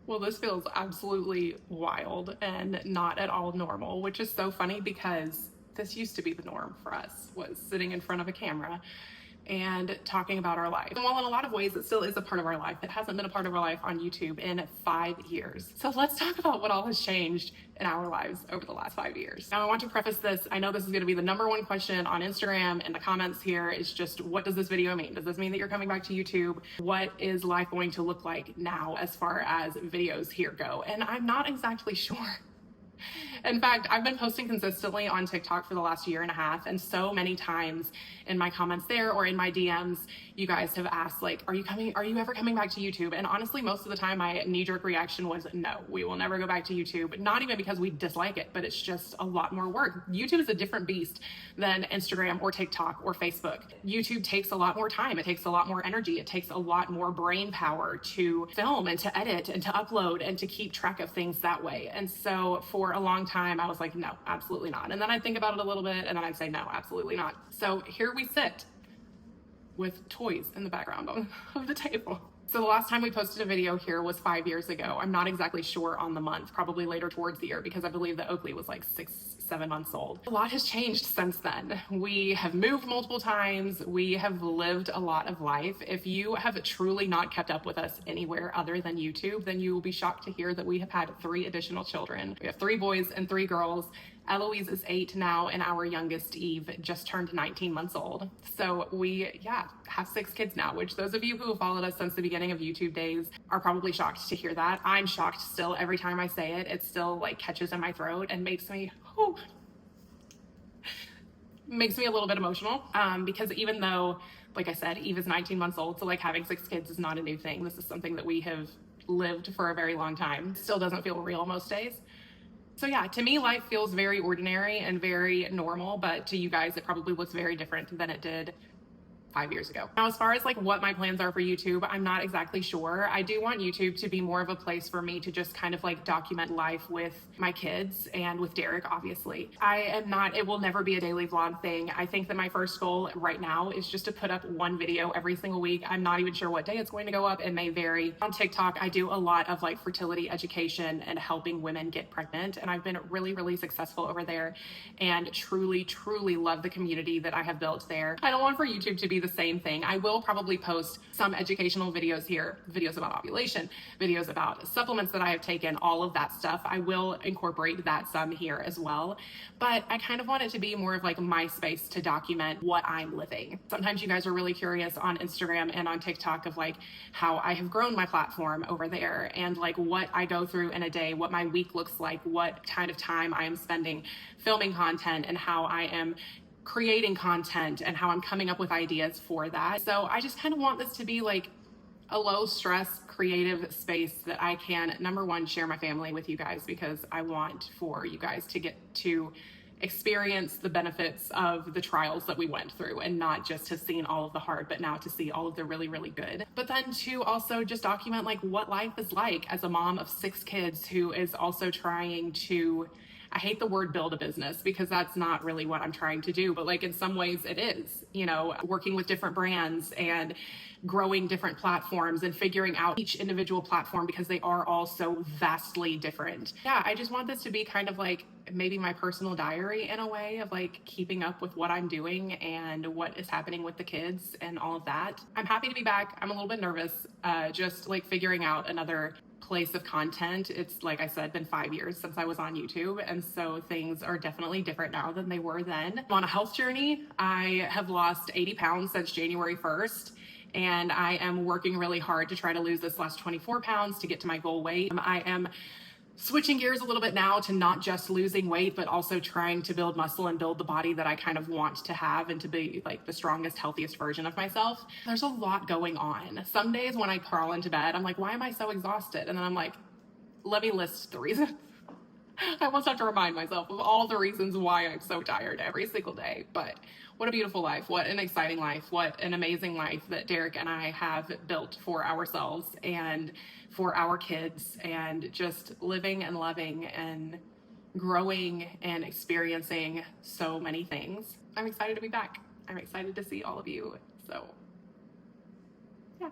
Well, this feels absolutely wild and not at all normal, which is so funny because this used to be the norm for us, was sitting in front of a camera and talking about our life. And while in a lot of ways it still is a part of our life, it hasn't been a part of our life on YouTube in 5 years. So let's talk about what all has changed in our lives over the last 5 years. Now I want to preface this, I know this is going to be the number one question on Instagram and the comments here is just, what does this video mean? Does this mean that you're coming back to YouTube? What is life going to look like now as far as videos here go? And I'm not exactly sure. In fact, I've been posting consistently on TikTok for the last year and a half, and so many times in my comments there or in my DMs, you guys have asked, like, are you ever coming back to YouTube? And honestly, most of the time my knee-jerk reaction was no, we will never go back to YouTube. Not even because we dislike it, but it's just a lot more work. YouTube is a different beast than Instagram or TikTok or Facebook. YouTube takes a lot more time. It takes a lot more energy. It takes a lot more brain power to film and to edit and to upload and to keep track of things that way. And so for a long time, I was like, no, absolutely not. And then I'd think about it a little bit and then I'd say, no, absolutely not. So here we sit with toys in the background of the table. So the last time we posted a video here was 5 years ago. I'm not exactly sure on the month, probably later towards the year, because I believe that Oakley was like 6-7 months old. A lot has changed since then. We have moved multiple times. We have lived a lot of life. If you have truly not kept up with us anywhere other than YouTube, then you will be shocked to hear that we have had 3 additional children. We have 3 boys and 3 girls. Eloise is 8 now, and our youngest, Eve, just turned 19 months old. So we, have 6 kids now, which those of you who have followed us since the beginning of YouTube days are probably shocked to hear that. I'm shocked still every time I say it. It still like catches in my throat and makes me, makes me a little bit emotional, because even though, like I said, Eve is 19 months old, so like having 6 kids is not a new thing. This is something that we have lived for a very long time. Still doesn't feel real most days. So yeah, to me, life feels very ordinary and very normal, but to you guys, it probably looks very different than it did 5 years ago. Now, as far as like what my plans are for YouTube, I'm not exactly sure. I do want YouTube to be more of a place for me to just kind of like document life with my kids and with Derek, obviously. It will never be a daily vlog thing. I think that my first goal right now is just to put up one video every single week. I'm not even sure what day it's going to go up. It may vary. On TikTok, I do a lot of like fertility education and helping women get pregnant. And I've been really, really successful over there and truly, truly love the community that I have built there. I don't want for YouTube to be the same thing. I will probably post some educational videos here, videos about ovulation, videos about supplements that I have taken, all of that stuff. I will incorporate that some here as well. But I kind of want it to be more of like my space to document what I'm living. Sometimes you guys are really curious on Instagram and on TikTok of like how I have grown my platform over there and like what I go through in a day, what my week looks like, what kind of time I am spending filming content and how I am creating content and how I'm coming up with ideas for that. So I just kind of want this to be like a low stress creative space that I can, number one, share my family with you guys, because I want for you guys to get to experience the benefits of the trials that we went through and not just have seen all of the hard, but now to see all of the really, really good. But then to also just document like what life is like as a mom of 6 kids who is also trying to, I hate the word build a business because that's not really what I'm trying to do, but like in some ways it is, you know, working with different brands and growing different platforms and figuring out each individual platform because they are all so vastly different. Yeah, I just want this to be kind of like maybe my personal diary in a way of like keeping up with what I'm doing and what is happening with the kids and all of that. I'm happy to be back. I'm a little bit nervous, just like figuring out another place of content. It's, like I said, been 5 years since I was on YouTube, and so things are definitely different now than they were then. I'm on a health journey. I have lost 80 pounds since January 1st, and I am working really hard to try to lose this last 24 pounds to get to my goal weight. I am switching gears a little bit now to not just losing weight, but also trying to build muscle and build the body that I kind of want to have and to be like the strongest, healthiest version of myself. There's a lot going on. Some days when I crawl into bed, I'm like, why am I so exhausted? And then I'm like, let me list the reasons. I almost have to remind myself of all the reasons why I'm so tired every single day. But what a beautiful life. What an exciting life. What an amazing life that Derek and I have built for ourselves and for our kids, and just living and loving and growing and experiencing so many things. I'm excited to be back. I'm excited to see all of you. So, yeah.